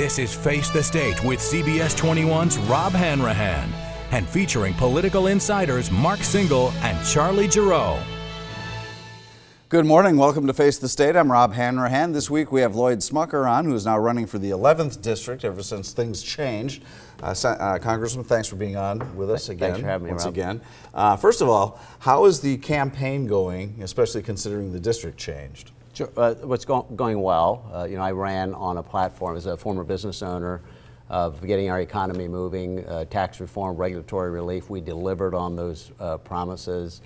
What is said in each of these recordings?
This is Face the State with CBS 21's Rob Hanrahan and featuring political insiders Mark Singal and Charlie Giroux. Good morning. Welcome to Face the State. I'm Rob Hanrahan. This week we have Lloyd Smucker on, who is now running for the 11th District ever since things changed. Congressman, thanks for being on with us again. Thanks for having me, once Rob. again. First of all, how is the campaign going, especially considering the district changed? Sure. What's going well. I ran on a platform as a former business owner of getting our economy moving, tax reform, regulatory relief. We delivered on those promises.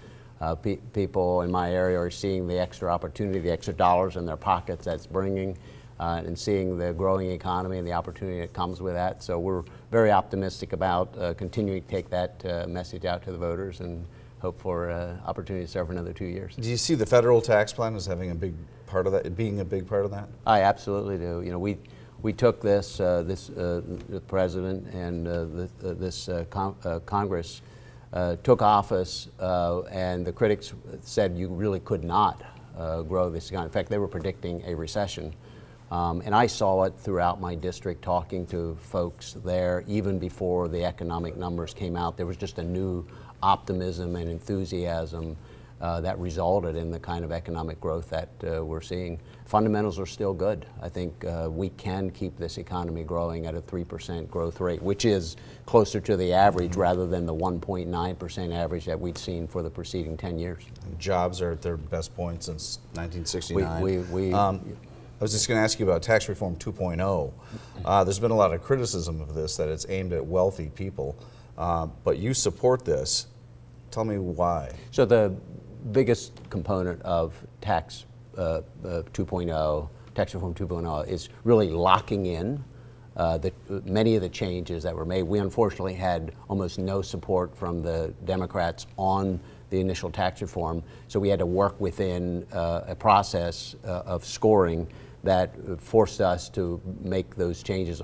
People in my area are seeing the extra opportunity, the extra dollars in their pockets that's bringing, and seeing the growing economy and the opportunity that comes with that. So we're very optimistic about continuing to take that message out to the voters and hope for opportunity to serve another 2 years. Do you see the federal tax plan as having a big part of that, being a big part of that? I absolutely do. We took this, the president and this Congress took office, and the critics said you really could not grow this economy. In fact, they were predicting a recession. And I saw it throughout my district, talking to folks there, even before the economic numbers came out. There was just a new optimism and enthusiasm that resulted in the kind of economic growth that we're seeing. Fundamentals are still good. I think we can keep this economy growing at a 3% growth rate, which is closer to the average rather than the 1.9% average that we've seen for the preceding 10 years. Jobs are at their best point since 1969. I was just going to ask you about Tax Reform 2.0. There's been a lot of criticism of this, that it's aimed at wealthy people, but you support this. Tell me why. So the biggest component of Tax 2.0, Tax Reform 2.0, is really locking in many of the changes that were made. We unfortunately had almost no support from the Democrats on the initial tax reform, so we had to work within a process of scoring that forced us to make those changes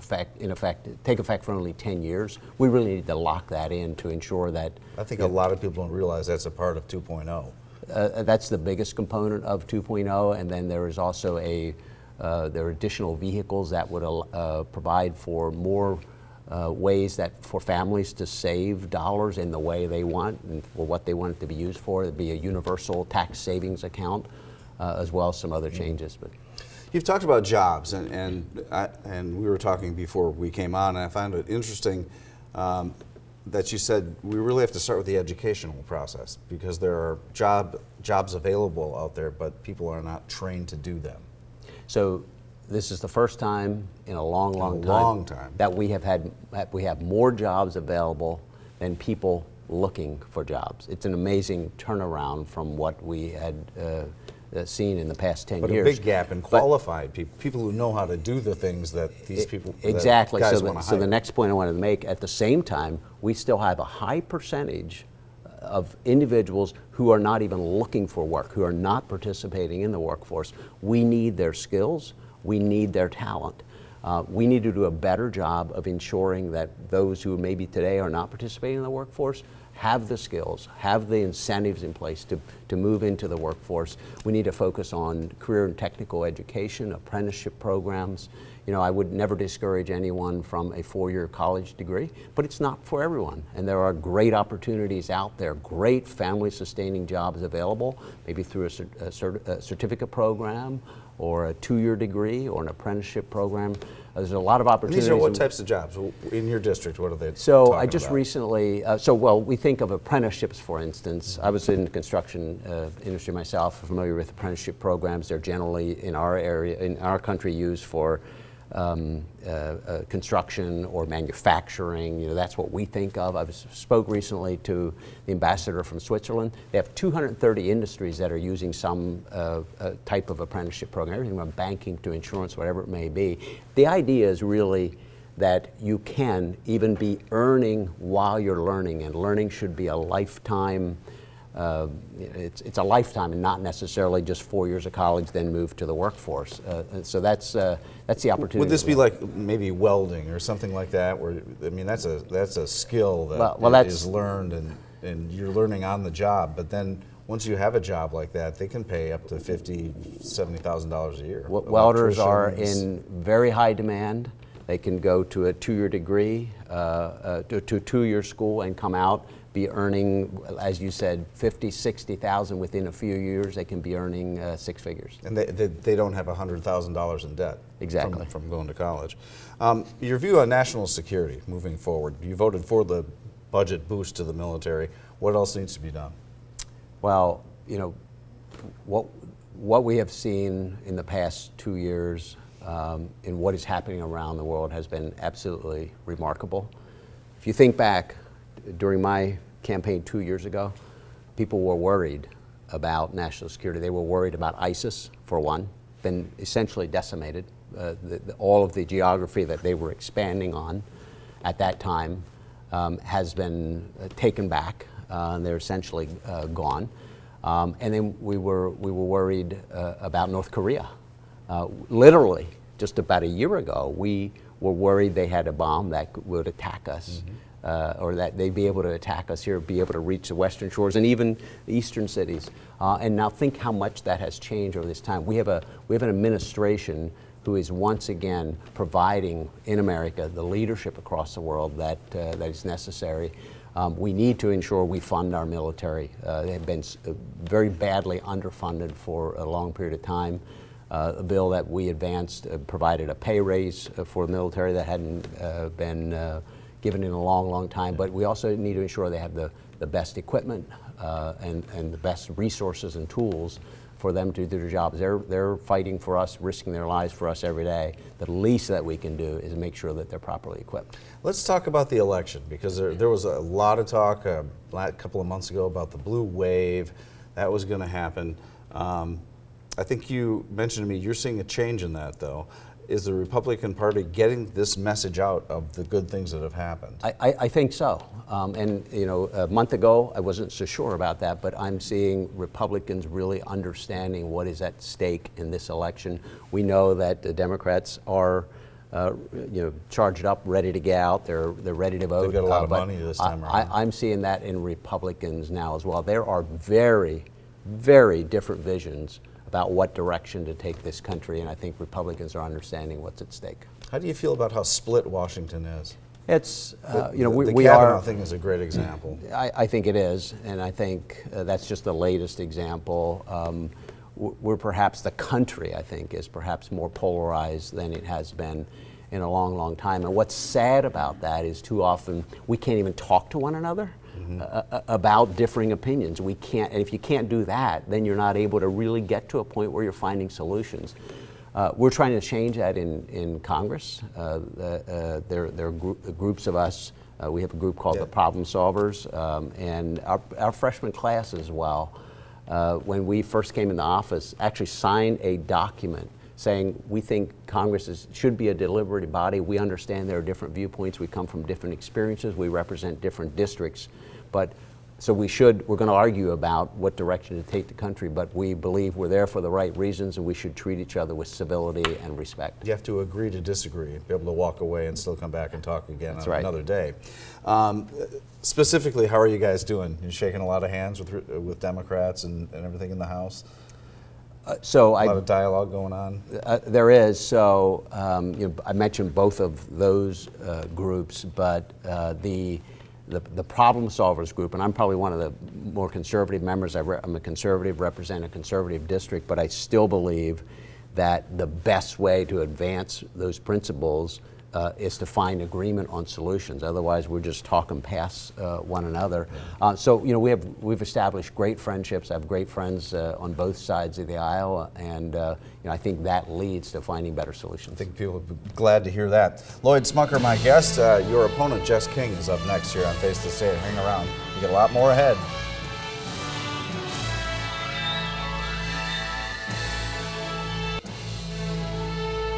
take effect for only 10 years. We really need to lock that in to ensure that. I think a lot of people don't realize that's a part of 2.0. That's the biggest component of 2.0, and then there is also there are additional vehicles that would provide for more ways for families to save dollars in the way they want and for what they want it to be used for. It'd be a universal tax savings account, as well as some other changes. But you've talked about jobs, and we were talking before we came on, and I found it interesting that you said we really have to start with the educational process because there are jobs available out there, but people are not trained to do them. So this is the first time in a long time that we have more jobs available than people looking for jobs. It's an amazing turnaround from what we had seen in the past 10 years. But a big gap in qualified people who know how to do the things that these people exactly. Guys So the next point I wanted to make, at the same time, we still have a high percentage of individuals who are not even looking for work, who are not participating in the workforce. We need their skills. We need their talent. We need to do a better job of ensuring that those who maybe today are not participating in the workforce have the skills, have the incentives in place to move into the workforce. We need to focus on career and technical education, apprenticeship programs. I would never discourage anyone from a 4-year college degree, but it's not for everyone. And there are great opportunities out there, great family-sustaining jobs available, maybe through a certificate program or a 2-year degree or an apprenticeship program. There's a lot of opportunities. And these are what types of jobs in your district? What are they So I talking just about? recently, we think of apprenticeships, for instance. I was in the construction industry myself, familiar with apprenticeship programs. They're generally in our area, in our country, used for construction or manufacturing. That's what we think of. I spoke recently to the ambassador from Switzerland. They have 230 industries that are using some type of apprenticeship program, everything from banking to insurance, whatever it may be. The idea is really that you can even be earning while you're learning, and learning should be a lifetime. It's a lifetime and not necessarily just 4 years of college, then move to the workforce. So that's the opportunity. Would this be like maybe welding or something like that? Where that's a skill that is learned and you're learning on the job. But then once you have a job like that, they can pay up to $50,000, $70,000 a year. Welders are in very high demand. They can go to a two-year degree, to a two-year school and come out, be earning, as you said, 50, 60,000 within a few years. They can be earning six figures. And they don't have $100,000 in debt. Exactly. From going to college. Your view on national security moving forward. You voted for the budget boost to the military. What else needs to be done? Well, you know, what we have seen in the past 2 years in what is happening around the world has been absolutely remarkable. If you think back, during my campaign 2 years ago, people were worried about national security. They were worried about ISIS, for one, been essentially decimated. All of the geography that they were expanding on at that time has been taken back, and they're essentially gone. And then we were worried about North Korea. Literally, just about a year ago, we were worried they had a bomb that would attack us, or that they'd be able to attack us here, be able to reach the western shores and even the eastern cities. And now think how much that has changed over this time. We have an administration who is once again providing in America the leadership across the world that is necessary. We need to ensure we fund our military. They have been very badly underfunded for a long period of time. A bill that we advanced provided a pay raise for the military that hadn't been given in a long, long time. But we also need to ensure they have the best equipment and the best resources and tools for them to do their jobs. They're fighting for us, risking their lives for us every day. The least that we can do is make sure that they're properly equipped. Let's talk about the election, because there was a lot of talk a couple of months ago about the blue wave. That was going to happen. I think you mentioned to me you're seeing a change in that, though. Is the Republican Party getting this message out of the good things that have happened? I think so. And you know, a month ago, I wasn't so sure about that, but I'm seeing Republicans really understanding what is at stake in this election. We know that the Democrats are charged up, ready to get out. They're ready to vote. They've got a lot of money this time around. I'm seeing that in Republicans now as well. There are very, very different visions about what direction to take this country, and I think Republicans are understanding what's at stake. How do you feel about how split Washington is? It's, the we Kavanaugh are. thing is a great example. I think it is, and I think that's just the latest example. We're perhaps, the country, I think, is perhaps more polarized than it has been in a long, long time. And what's sad about that is too often we can't even talk to one another about differing opinions. We can't, and if you can't do that, then you're not able to really get to a point where you're finding solutions. We're trying to change that in Congress. There are groups of us. We have a group called the Problem Solvers, and our freshman class as well, when we first came into office, actually signed a document saying we think Congress should be a deliberative body. We understand there are different viewpoints. We come from different experiences. We represent different districts. But so we're going to argue about what direction to take the country, but we believe we're there for the right reasons and we should treat each other with civility and respect. You have to agree to disagree, be able to walk away and still come back and talk again on another day. Specifically, how are you guys doing? You shaking a lot of hands with Democrats and everything in the House? A lot of dialogue going on? There is. So I mentioned both of those groups, but the Problem Solvers group, and I'm probably one of the more conservative members. I'm a conservative, represent a conservative district, but I still believe that the best way to advance those principles is to find agreement on solutions. Otherwise, we're just talking past one another. So we've established great friendships. I have great friends on both sides of the aisle, and I think that leads to finding better solutions. I think people will be glad to hear that. Lloyd Smucker, my guest. Your opponent, Jess King, is up next here on Face the State. Hang around. We got a lot more ahead.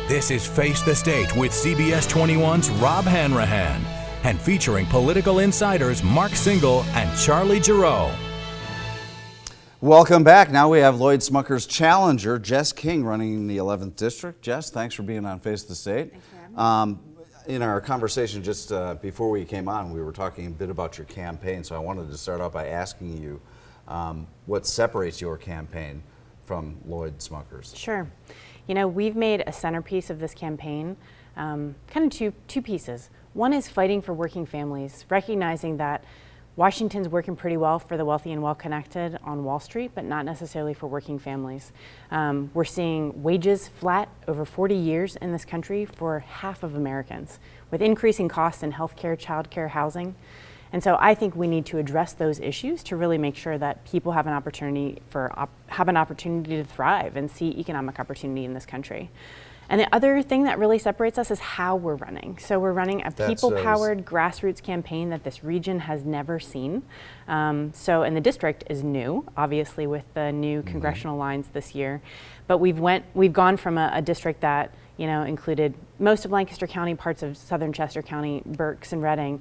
This is Face the State with CBS 21's Rob Hanrahan, and featuring political insiders Mark Singal and Charlie Giroux. Welcome back. Now we have Lloyd Smucker's challenger, Jess King, running in the 11th District. Jess, thanks for being on Face the State. In our conversation just before we came on, we were talking a bit about your campaign, so I wanted to start off by asking you what separates your campaign from Lloyd Smucker's. Sure. You know, we've made a centerpiece of this campaign, kind of two pieces. One is fighting for working families, recognizing that Washington's working pretty well for the wealthy and well-connected on Wall Street, but not necessarily for working families. We're seeing wages flat over 40 years in this country for half of Americans, with increasing costs in healthcare, childcare, housing. And so I think we need to address those issues to really make sure that people have an opportunity to thrive and see economic opportunity in this country. And the other thing that really separates us is how we're running. So we're running a people-powered grassroots campaign that this region has never seen. And the district is new, obviously, with the new congressional lines this year. But we've gone from a district that included most of Lancaster County, parts of southern Chester County, Berks and Reading,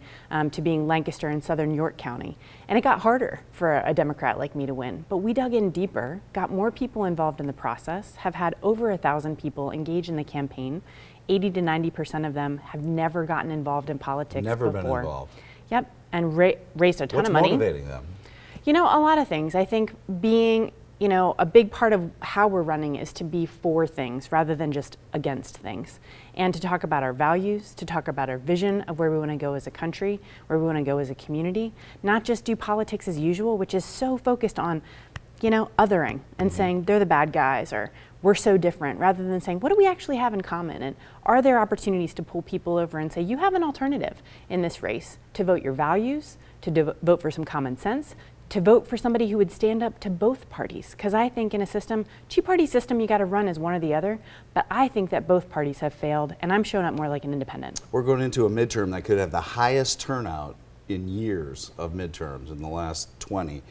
to being Lancaster and southern York County. And it got harder for a Democrat like me to win. But we dug in deeper, got more people involved in the process, have had over 1,000 people engage in the campaign. 80 to 90% of them have never gotten involved in politics before. Never been involved. Yep, and raised a ton of money. What's motivating them? A lot of things. I think being a big part of how we're running is to be for things rather than just against things, and to talk about our values, to talk about our vision of where we want to go as a country, where we want to go as a community, not just do politics as usual, which is so focused on, othering and saying they're the bad guys or we're so different, rather than saying, what do we actually have in common? And are there opportunities to pull people over and say, you have an alternative in this race to vote your values, to vote for some common sense, to vote for somebody who would stand up to both parties. Because I think in a two-party system, you got to run as one or the other. But I think that both parties have failed, and I'm showing up more like an independent. We're going into a midterm that could have the highest turnout in years of midterms in the last 20.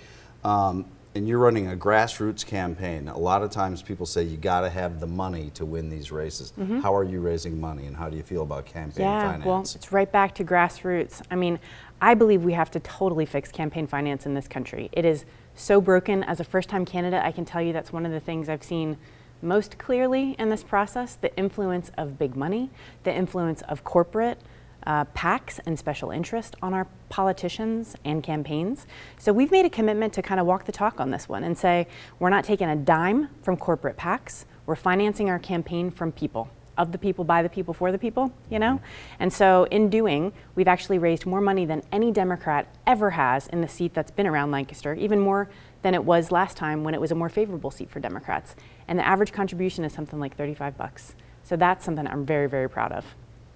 And you're running a grassroots campaign. A lot of times people say you got to have the money to win these races. How are you raising money, and how do you feel about campaign finance? Well, it's right back to grassroots. I believe we have to totally fix campaign finance in this country. It is so broken. As a first-time candidate, I can tell you that's one of the things I've seen most clearly in this process, the influence of big money, the influence of corporate PACs and special interest on our politicians and campaigns. So we've made a commitment to kind of walk the talk on this one and say, we're not taking a dime from corporate PACs. We're financing our campaign from people. Of the people, by the people, for the people, And so in doing, we've actually raised more money than any Democrat ever has in the seat that's been around Lancaster, even more than it was last time when it was a more favorable seat for Democrats. And the average contribution is something like $35. So that's something I'm very, very proud of.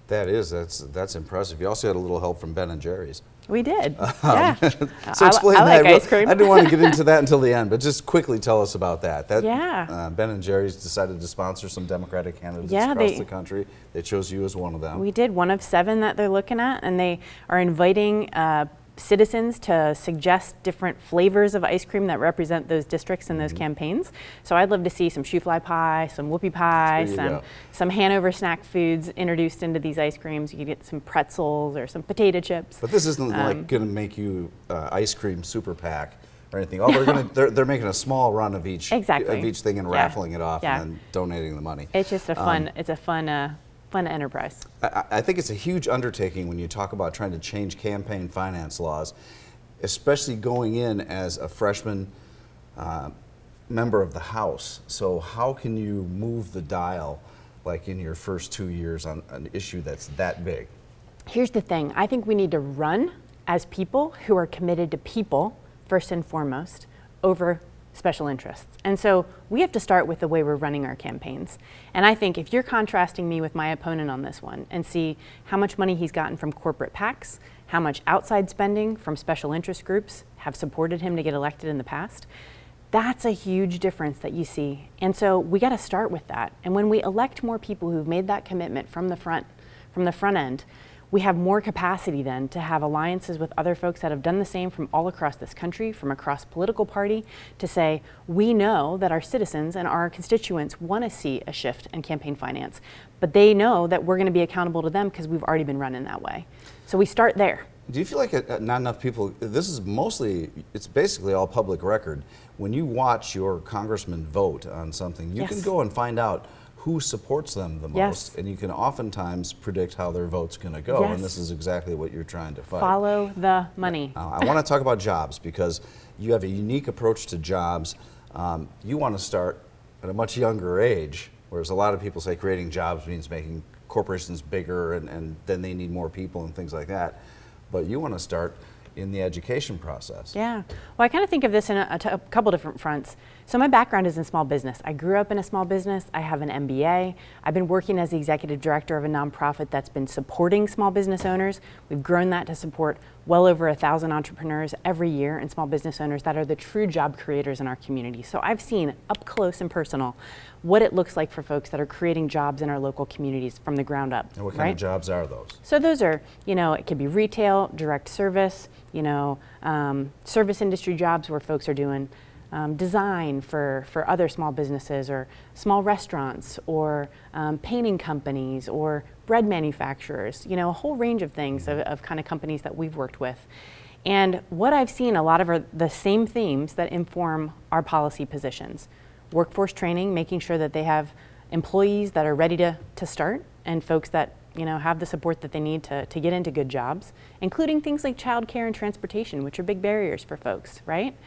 That's impressive. You also had a little help from Ben and Jerry's. We did. Yeah. So explain I that. like ice cream. I didn't want to get into that until the end, but just quickly tell us about that. Yeah. Ben and Jerry's decided to sponsor some Democratic candidates across the country. They chose you as one of them. We did, one of 7 that they're looking at, and they are inviting citizens to suggest different flavors of ice cream that represent those districts and those campaigns. So I'd love to see some shoe fly pie, some whoopie pie, some Hanover snack foods introduced into these ice creams. You could get some pretzels or some potato chips. But this isn't like going to make you ice cream super PAC or anything. They're making a small run of each thing and raffling it off and then donating the money. It's just a fun. It's a fun enterprise. I think it's a huge undertaking when you talk about trying to change campaign finance laws, especially going in as a freshman member of the House. So how can you move the dial, like in your first 2 years, on an issue that's that big? Here's the thing. I think we need to run as people who are committed to people, first and foremost, over special interests. And so we have to start with the way we're running our campaigns. And I think if you're contrasting me with my opponent on this one and see how much money he's gotten from corporate PACs, how much outside spending from special interest groups have supported him to get elected in the past, that's a huge difference that you see. And so we got to start with that. And when we elect more people who've made that commitment from the front end, we have more capacity then to have alliances with other folks that have done the same from all across this country, from across political party, to say, we know that our citizens and our constituents want to see a shift in campaign finance, but they know that we're going to be accountable to them because we've already been running that way. So we start there. Do you feel like not enough people, it's basically all public record. When you watch your congressman vote on something, you can go and find out who supports them the most, and you can oftentimes predict how their vote's going to go, and this is exactly what you're trying to fight. Follow the money. I want to talk about jobs because you have a unique approach to jobs. You want to start at a much younger age, Whereas a lot of people say creating jobs means making corporations bigger, and then they need more people and things like that. But you want to start in the education process. Yeah. Well, I kind of think of this in a couple different fronts. So my background is in small business. I grew up in a small business. I have an MBA. I've been working as the executive director of a nonprofit that's been supporting small business owners. We've grown that to support well over 1,000 entrepreneurs every year and small business owners that are the true job creators in our community. So I've seen up close and personal what it looks like for folks that are creating jobs in our local communities from the ground up. And what kind of jobs are those? So those are, it could be retail, direct service, service industry jobs where folks are doing design for other small businesses or small restaurants or painting companies or bread manufacturers, a whole range of things of kind of companies that we've worked with. And what I've seen a lot of are the same themes that inform our policy positions. Workforce training, making sure that they have employees that are ready to start and folks that have the support that they need to get into good jobs, including things like childcare and transportation, which are big barriers for folks, right?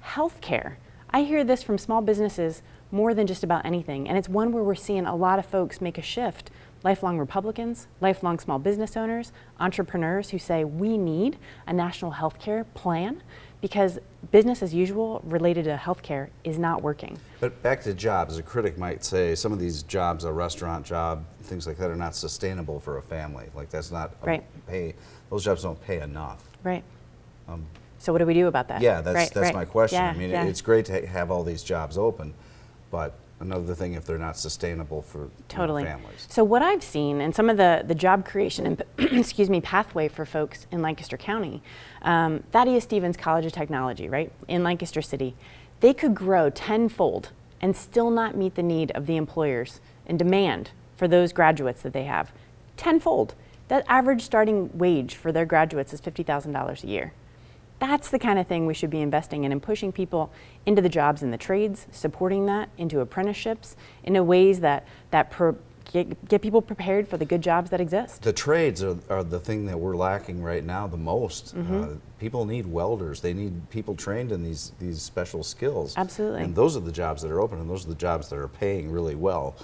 Healthcare. I hear this from small businesses more than just about anything, and it's one where we're seeing a lot of folks make a shift. Lifelong Republicans, lifelong small business owners, entrepreneurs who say we need a national healthcare plan because business as usual related to healthcare is not working. But back to jobs, a critic might say some of these jobs, a restaurant job, things like that, are not sustainable for a family. Like that's not right. Pay. Those jobs don't pay enough. Right. So what do we do about that? Yeah, that's my question. Yeah, I mean, yeah. It's great to have all these jobs open, but another thing if they're not sustainable for totally. Families. So what I've seen and some of the job creation and pathway for folks in Lancaster County, Thaddeus Stevens College of Technology, right, in Lancaster City, they could grow tenfold and still not meet the need of the employers and demand for those graduates that they have. Tenfold. That average starting wage for their graduates is $50,000 a year. That's the kind of thing we should be investing in and pushing people into the jobs in the trades, supporting that into apprenticeships in ways that get people prepared for the good jobs that exist. The trades are the thing that we're lacking right now the most. People need welders. They need people trained in these special skills. Absolutely. And those are the jobs that are open, and those are the jobs that are paying really well.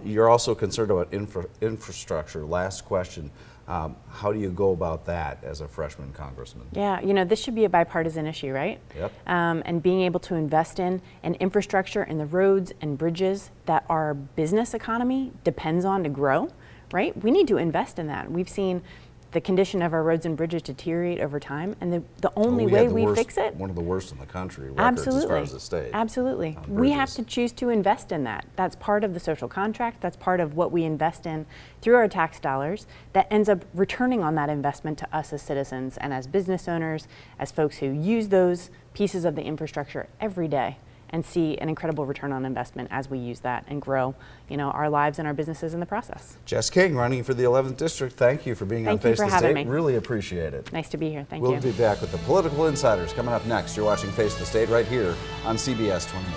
You're also concerned about infrastructure. Last question. How do you go about that as a freshman congressman? Yeah, this should be a bipartisan issue, right? Yep. And being able to invest in an infrastructure and the roads and bridges that our business economy depends on to grow, right? We need to invest in that. We've seen the condition of our roads and bridges deteriorate over time, and the only way we fix it. One of the worst in the country, records absolutely, as far as the state. Absolutely. We have to choose to invest in that. That's part of the social contract. That's part of what we invest in through our tax dollars that ends up returning on that investment to us as citizens and as business owners, as folks who use those pieces of the infrastructure every day and see an incredible return on investment as we use that and grow, our lives and our businesses in the process. Jess King, running for the 11th District, thank you for being on Face the State. Having me. Really appreciate it. Nice to be here. Thank you. We'll be back with the Political Insiders coming up next. You're watching Face the State right here on CBS 21.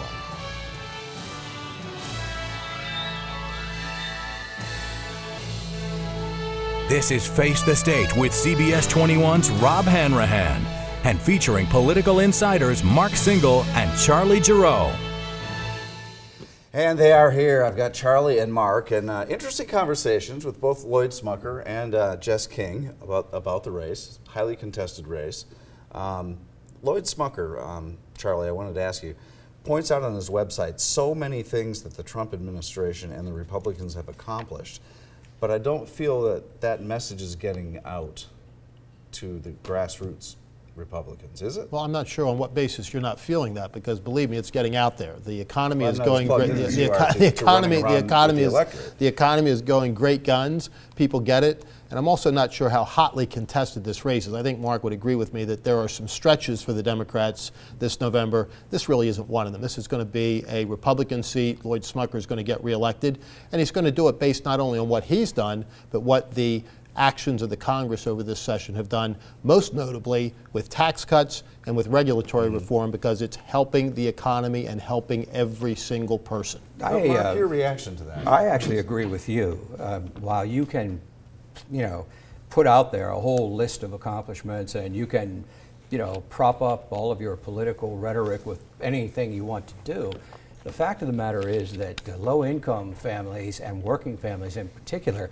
This is Face the State with CBS 21's Rob Hanrahan and featuring political insiders Mark Singal and Charlie Giroux. And they are here. I've got Charlie and Mark, and interesting conversations with both Lloyd Smucker and Jess King about the race, highly contested race. Lloyd Smucker, Charlie, I wanted to ask you, points out on his website so many things that the Trump administration and the Republicans have accomplished, but I don't feel that message is getting out to the grassroots Republicans, is it? Well, I'm not sure on what basis you're not feeling that, because believe me, it's getting out there. The economy is going great. The economy is going great guns. People get it. And I'm also not sure how hotly contested this race is. I think Mark would agree with me that there are some stretches for the Democrats this November. This really isn't one of them. This is going to be a Republican seat. Lloyd Smucker is going to get reelected, and he's going to do it based not only on what he's done, but what the actions of the Congress over this session have done, most notably with tax cuts and with regulatory reform, because it's helping the economy and helping every single person. Mark, your reaction to that? I actually agree with you. While you can, put out there a whole list of accomplishments, and you can, prop up all of your political rhetoric with anything you want to do, The fact of the matter is that low-income families and working families in particular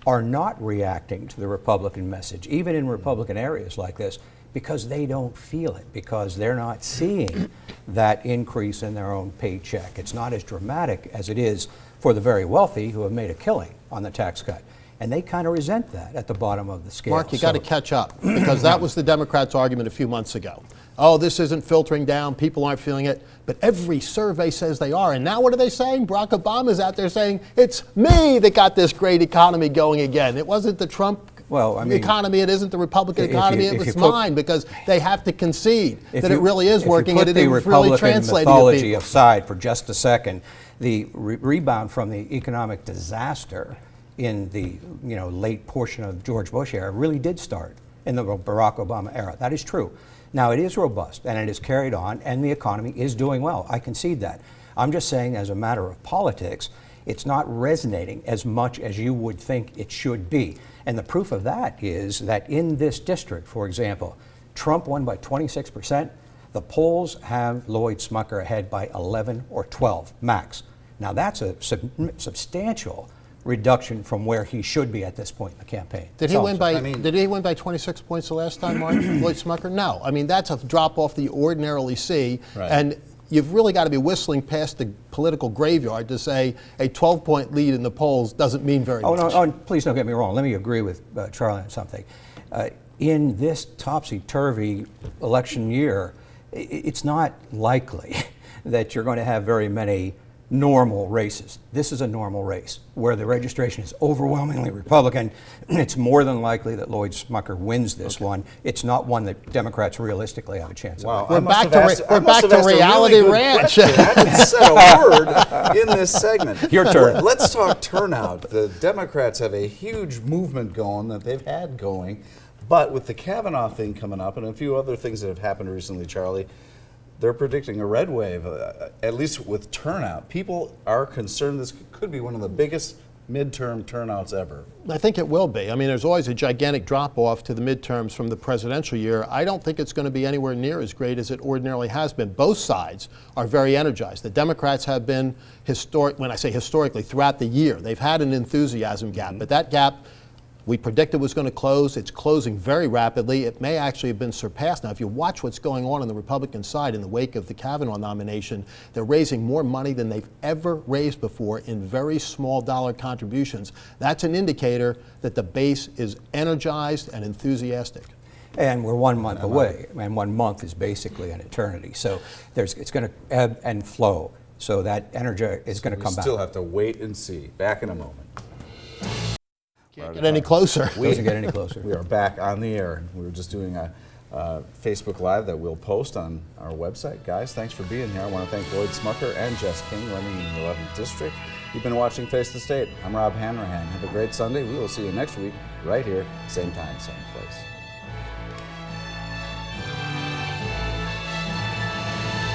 are not reacting to the Republican message, even in Republican areas like this, because they don't feel it, because they're not seeing that increase in their own paycheck. It's not as dramatic as it is for the very wealthy who have made a killing on the tax cut. And they kind of resent that at the bottom of the scale. Mark, you got to catch up, because that was the Democrats' argument a few months ago. Oh, this isn't filtering down, people aren't feeling it, but every survey says they are. And now what are they saying? Barack Obama's out there saying, it's me that got this great economy going again. It wasn't the Trump economy, it isn't the Republican economy, it was mine, because they have to concede that it really is working and it is really translating to mythology people. aside for just a second, the rebound from the economic disaster in the late portion of George Bush era really did start in the Barack Obama era. That is true. Now, it is robust and it is carried on and the economy is doing well. I concede that. I'm just saying, as a matter of politics, it's not resonating as much as you would think it should be. And the proof of that is that in this district, for example, Trump won by 26%. The polls have Lloyd Smucker ahead by 11 or 12 max. Now, that's a substantial reduction from where he should be at this point in the campaign. Did he win by 26 points the last time, Mark, Lloyd Smucker? No. I mean, that's a drop off that you ordinarily see. Right. And you've really got to be whistling past the political graveyard to say a 12-point lead in the polls doesn't mean very much. No, please don't get me wrong. Let me agree with Charlie on something. In this topsy-turvy election year, it's not likely that you're going to have very many normal races. This is a normal race where the registration is overwhelmingly Republican. It's more than likely that Lloyd Smucker wins this one. It's not one that Democrats realistically have a chance of. We're back to reality ranch. I haven't said a word in this segment. Your turn. Let's talk turnout. The Democrats have a huge movement going that they've had going, but with the Kavanaugh thing coming up and a few other things that have happened recently, Charlie, they're predicting a red wave, at least with turnout. People are concerned this could be one of the biggest midterm turnouts ever. I think it will be. I mean, there's always a gigantic drop-off to the midterms from the presidential year. I don't think it's going to be anywhere near as great as it ordinarily has been. Both sides are very energized. The Democrats have been, when I say historically, throughout the year, they've had an enthusiasm gap, but that gap we predicted was going to close. It's closing very rapidly. It may actually have been surpassed. Now, if you watch what's going on the Republican side in the wake of the Kavanaugh nomination, they're raising more money than they've ever raised before in very small dollar contributions. That's an indicator that the base is energized and enthusiastic. And we're 1 month away, and 1 month is basically an eternity. So it's going to ebb and flow. So that energy is going to come back. We still have to wait and see. Back in a moment. Can't get any closer. Doesn't get any closer. We are back on the air. We were just doing a Facebook Live that we'll post on our website. Guys, thanks for being here. I want to thank Lloyd Smucker and Jess King running in the 11th District. You've been watching Face the State. I'm Rob Hanrahan. Have a great Sunday. We will see you next week right here, same time, same place.